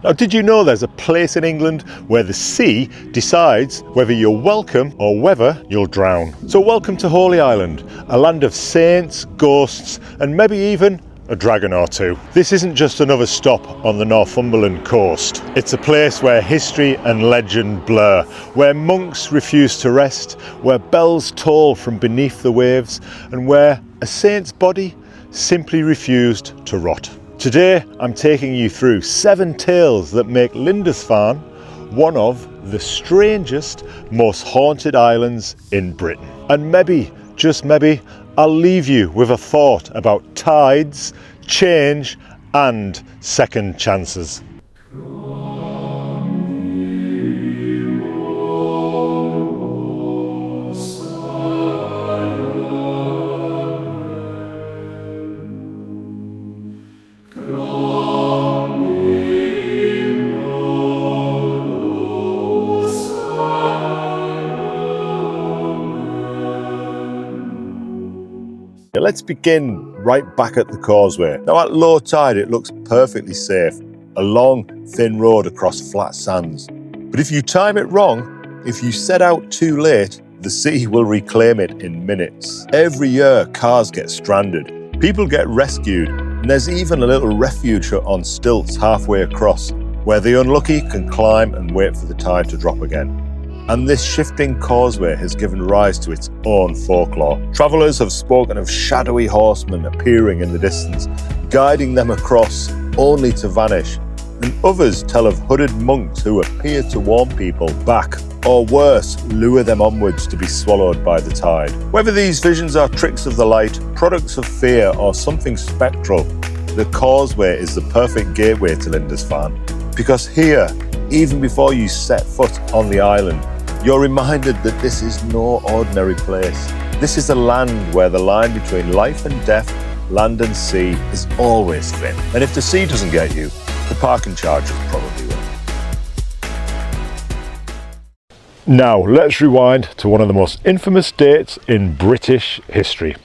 Now, did you know there's a place in England where the sea decides whether you're welcome or whether you'll drown? So welcome to Holy Island, a land of saints, ghosts, and maybe even a dragon or two. This isn't just another stop on the Northumberland coast. It's a place where history and legend blur, where monks refuse to rest, where bells toll from beneath the waves, and where a saint's body simply refused to rot. Today I'm taking you through 7 tales that make Lindisfarne one of the strangest, most haunted islands in Britain. And maybe, just maybe, I'll leave you with a thought about tides, change and second chances. Let's begin right back at the causeway. Now at low tide it looks perfectly safe, a long thin road across flat sands. But if you time it wrong, if you set out too late, the sea will reclaim it in minutes. Every year cars get stranded, people get rescued, and there's even a little refuge hut on stilts halfway across where the unlucky can climb and wait for the tide to drop again. And this shifting causeway has given rise to its own folklore. Travellers have spoken of shadowy horsemen appearing in the distance, guiding them across only to vanish. And others tell of hooded monks who appear to warn people back, or worse, lure them onwards to be swallowed by the tide. Whether these visions are tricks of the light, products of fear, or something spectral, the causeway is the perfect gateway to Lindisfarne. Because here, even before you set foot on the island, you're reminded that this is no ordinary place. This is a land where the line between life and death, land and sea, is always thin. And if the sea doesn't get you, the parking charges probably will. Now, let's rewind to one of the most infamous dates in British history.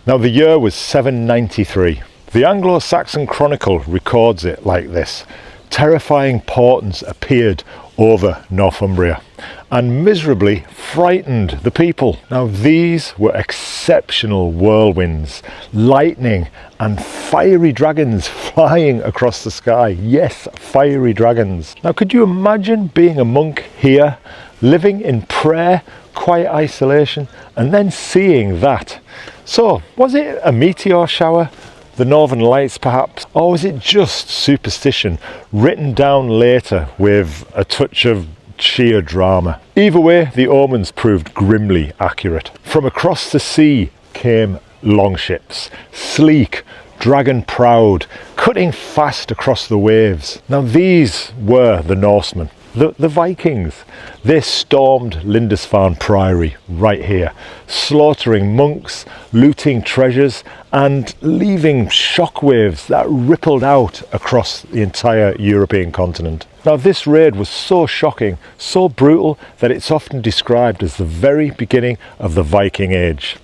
Now, the year was 793. The Anglo-Saxon Chronicle records it like this. Terrifying portents appeared over Northumbria and miserably frightened the people. Now these were exceptional whirlwinds, lightning and fiery dragons flying across the sky. Yes, fiery dragons. Now could you imagine being a monk here, living in prayer, quiet isolation, and then seeing that? So was it a meteor shower? The Northern Lights perhaps? Or was it just superstition written down later with a touch of sheer drama? Either way, the omens proved grimly accurate. From across the sea came longships, sleek, dragon proud, cutting fast across the waves. Now these were the Norsemen. The Vikings. They stormed Lindisfarne Priory right here, slaughtering monks, looting treasures and leaving shockwaves that rippled out across the entire European continent. Now this raid was so shocking, so brutal that it's often described as the very beginning of the Viking Age.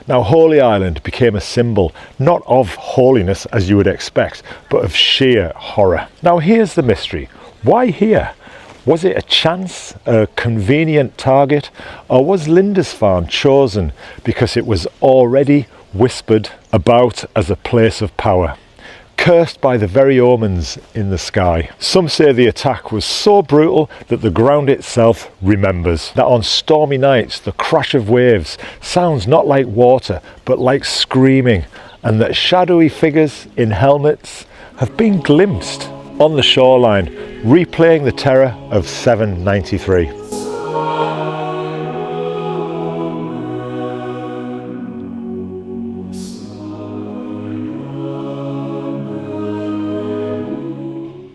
Now Holy Island became a symbol not of holiness as you would expect, but of sheer horror. Now here's the mystery. Why here? Was it a chance, a convenient target, or was Lindisfarne chosen because it was already whispered about as a place of power, cursed by the very omens in the sky? Some say the attack was so brutal that the ground itself remembers, that on stormy nights the crash of waves sounds not like water but like screaming, and that shadowy figures in helmets have been glimpsed on the shoreline, replaying the terror of 793.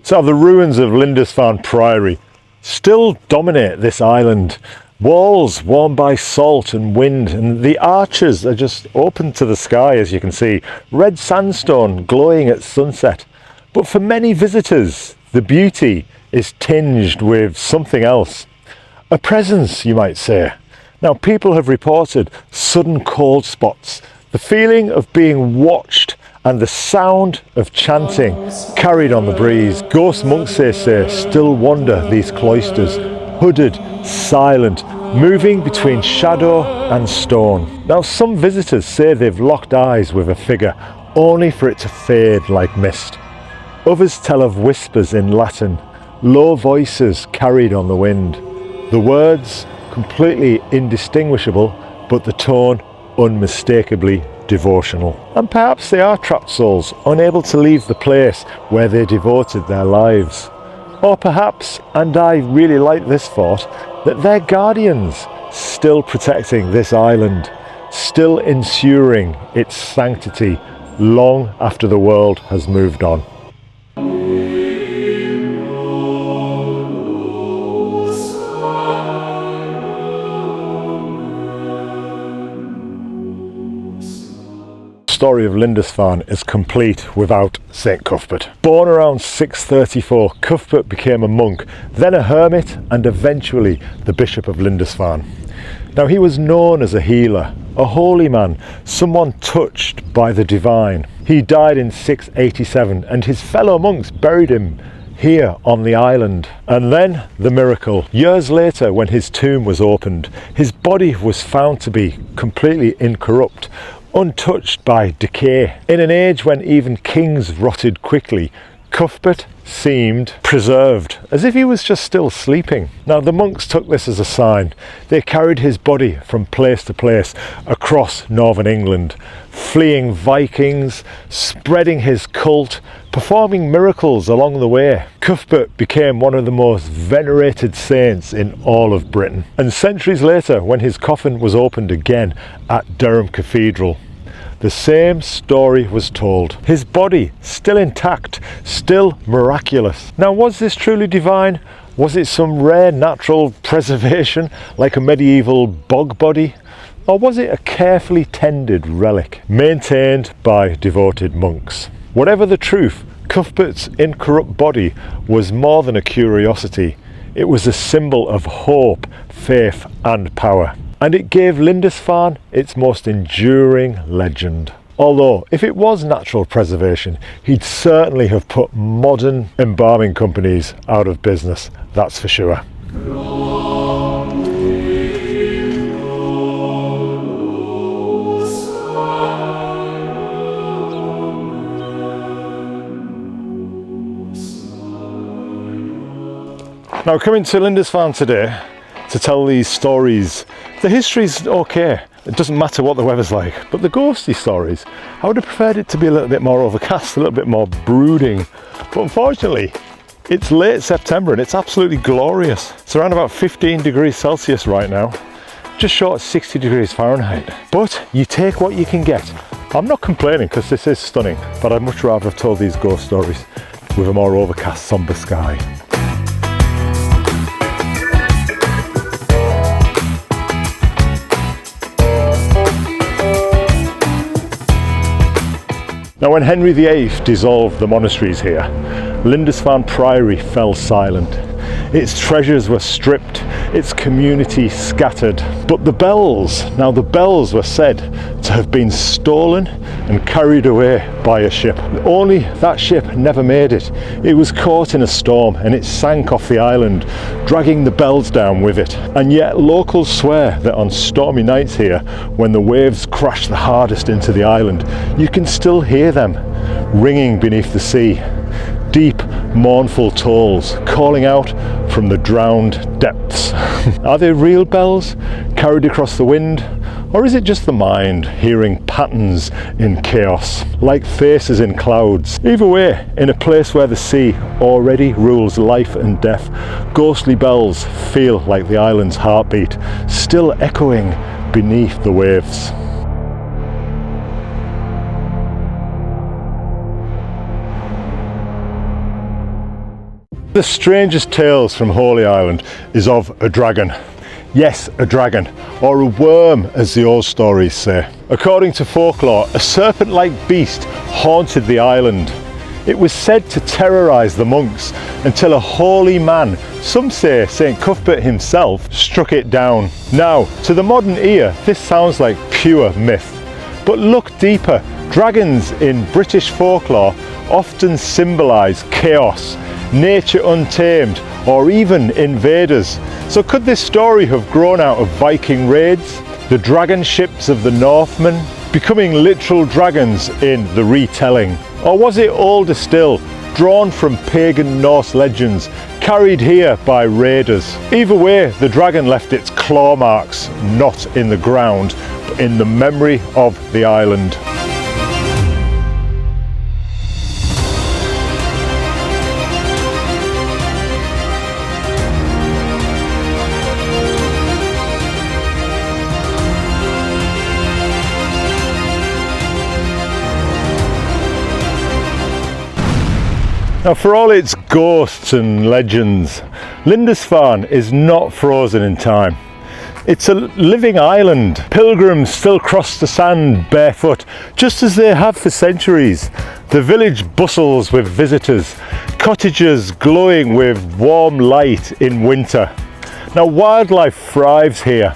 So the ruins of Lindisfarne Priory still dominate this island. Walls warmed by salt and wind, and the arches are just open to the sky, as you can see. Red sandstone glowing at sunset. But for many visitors, the beauty is tinged with something else. A presence, you might say. Now, people have reported sudden cold spots, the feeling of being watched and the sound of chanting carried on the breeze. Ghost monks, they say, still wander these cloisters, hooded, silent, moving between shadow and stone. Now, some visitors say they've locked eyes with a figure, only for it to fade like mist. Others tell of whispers in Latin, low voices carried on the wind. The words completely indistinguishable, but the tone unmistakably devotional. And perhaps they are trapped souls, unable to leave the place where they devoted their lives. Or perhaps, and I really like this thought, that they're guardians, still protecting this island, still ensuring its sanctity long after the world has moved on. The story of Lindisfarne is complete without St. Cuthbert. Born around 634, Cuthbert became a monk, then a hermit, and eventually the Bishop of Lindisfarne. Now, he was known as a healer, a holy man, someone touched by the divine. He died in 687 and his fellow monks buried him here on the island. And then the miracle. Years later, when his tomb was opened, his body was found to be completely incorrupt, untouched by decay. In an age when even kings rotted quickly, Cuthbert seemed preserved, as if he was just still sleeping. Now, the monks took this as a sign. They carried his body from place to place across northern England, fleeing Vikings, spreading his cult, performing miracles along the way. Cuthbert became one of the most venerated saints in all of Britain. And centuries later, when his coffin was opened again at Durham Cathedral, the same story was told. His body still intact, still miraculous. Now, was this truly divine? Was it some rare natural preservation like a medieval bog body? Or was it a carefully tended relic maintained by devoted monks? Whatever the truth, Cuthbert's incorrupt body was more than a curiosity. It was a symbol of hope, faith and power. And it gave Lindisfarne its most enduring legend. Although, if it was natural preservation, he'd certainly have put modern embalming companies out of business, that's for sure. Now, coming to Lindisfarne today to tell these stories, the history's okay. It doesn't matter what the weather's like, but the ghosty stories, I would have preferred it to be a little bit more overcast, a little bit more brooding. But unfortunately, it's late September and it's absolutely glorious. It's around about 15 degrees Celsius right now, just short of 60 degrees Fahrenheit. But you take what you can get. I'm not complaining because this is stunning, but I'd much rather have told these ghost stories with a more overcast, somber sky. Now, when Henry VIII dissolved the monasteries here, Lindisfarne Priory fell silent. Its treasures were stripped, its community scattered. But the bells were said to have been stolen and carried away by a ship. Only that ship never made it. It was caught in a storm and it sank off the island, dragging the bells down with it. And yet locals swear that on stormy nights here, when the waves crash the hardest into the island, you can still hear them ringing beneath the sea. Deep, mournful tolls calling out from the drowned depths. Are they real bells carried across the wind? Or is it just the mind hearing patterns in chaos, like faces in clouds? Either way, in a place where the sea already rules life and death, ghostly bells feel like the island's heartbeat, still echoing beneath the waves. The strangest tales from Holy Island is of a dragon. Yes, a dragon, or a worm as the old stories say. According to folklore, a serpent-like beast haunted the island. It was said to terrorise the monks until a holy man, some say St. Cuthbert himself, struck it down. Now, to the modern ear, this sounds like pure myth. But look deeper. Dragons in British folklore often symbolise chaos, nature untamed, or even invaders. So could this story have grown out of Viking raids, the dragon ships of the Northmen becoming literal dragons in the retelling? Or was it older still, drawn from pagan Norse legends, carried here by raiders? Either way, the dragon left its claw marks not in the ground, but in the memory of the island. Now, for all its ghosts and legends, Lindisfarne is not frozen in time. It's a living island. Pilgrims still cross the sand barefoot, just as they have for centuries. The village bustles with visitors, cottages glowing with warm light in winter. Now, wildlife thrives here.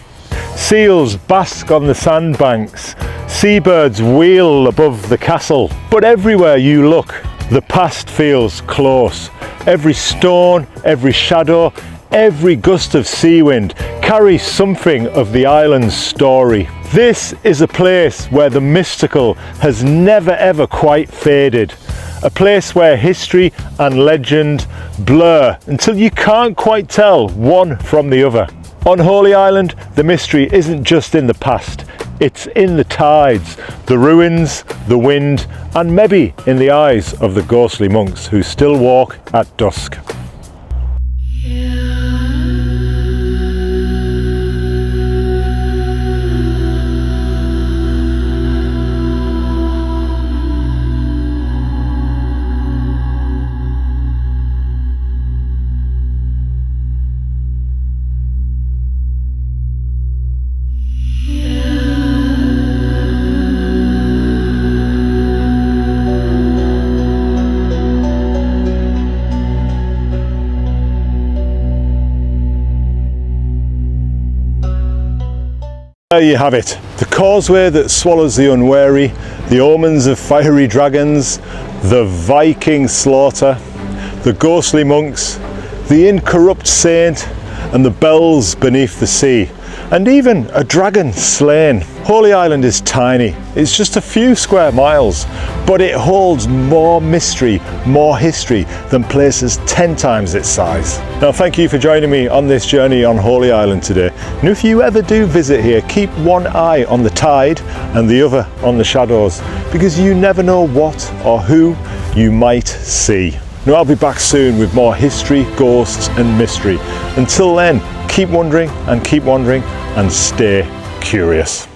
Seals bask on the sandbanks, seabirds wheel above the castle. But everywhere you look, the past feels close. Every stone, every shadow, every gust of sea wind carries something of the island's story. This is a place where the mystical has never ever quite faded. A place where history and legend blur until you can't quite tell one from the other. On Holy Island, the mystery isn't just in the past. It's in the tides, the ruins, the wind, and maybe in the eyes of the ghostly monks who still walk at dusk. There you have it, the causeway that swallows the unwary, the omens of fiery dragons, the Viking slaughter, the ghostly monks, the incorrupt saint, and the bells beneath the sea, and even a dragon slain. Holy Island is tiny, it's just a few square miles, but it holds more mystery, more history than places 10 times its size. Now, thank you for joining me on this journey on Holy Island today. And if you ever do visit here, keep one eye on the tide and the other on the shadows, because you never know what or who you might see. Now, I'll be back soon with more history, ghosts and mystery. Until then, keep wondering and stay curious.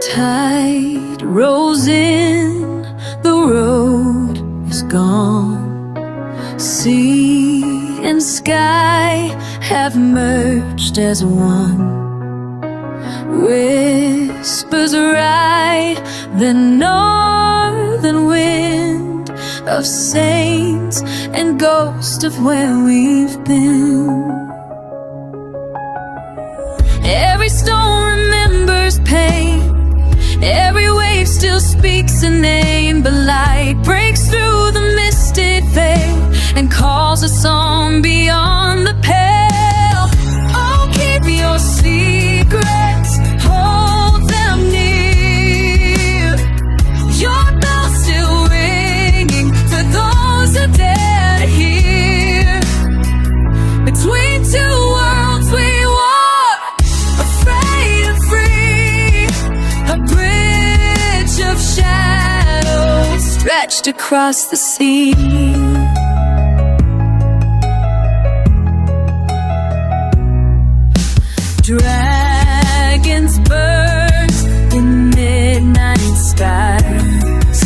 Tide rolls in, the road is gone. Sea and sky have merged as one. Whispers ride the northern wind of saints and ghosts of where we've been. Every stone remembers pain, every wave still speaks a name, but light breaks through the misted veil and calls us on beyond the pale. Oh, keep your secrets, hold them near. Your bell's still ringing for those who dare to hear. Between two worlds we walk, afraid and free. A bridge of shadows stretched across the sea. Dragons burn in midnight skies.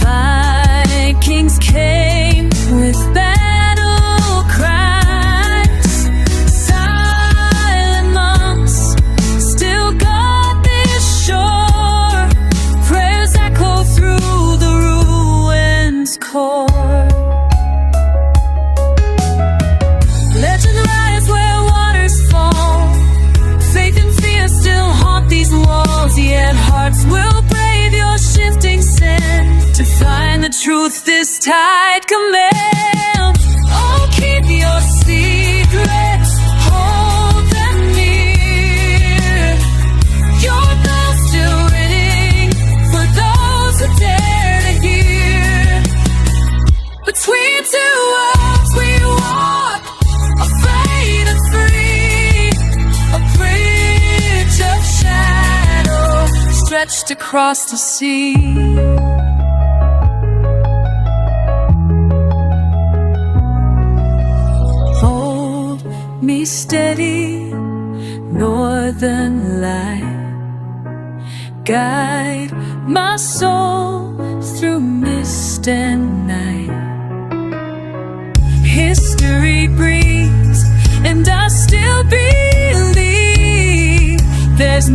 Vikings came with battle cries. Silent monks still guard this shore. Prayers echo through the ruins core. Legend rise where this tide commands. Oh, keep your secrets, hold them near. Your bell's still ringing for those who dare to hear. Between two worlds we walk, afraid and free. A bridge of shadow stretched across the sea. Hold me steady, northern light. Guide my soul through mist and night. History breathes, and I still believe there's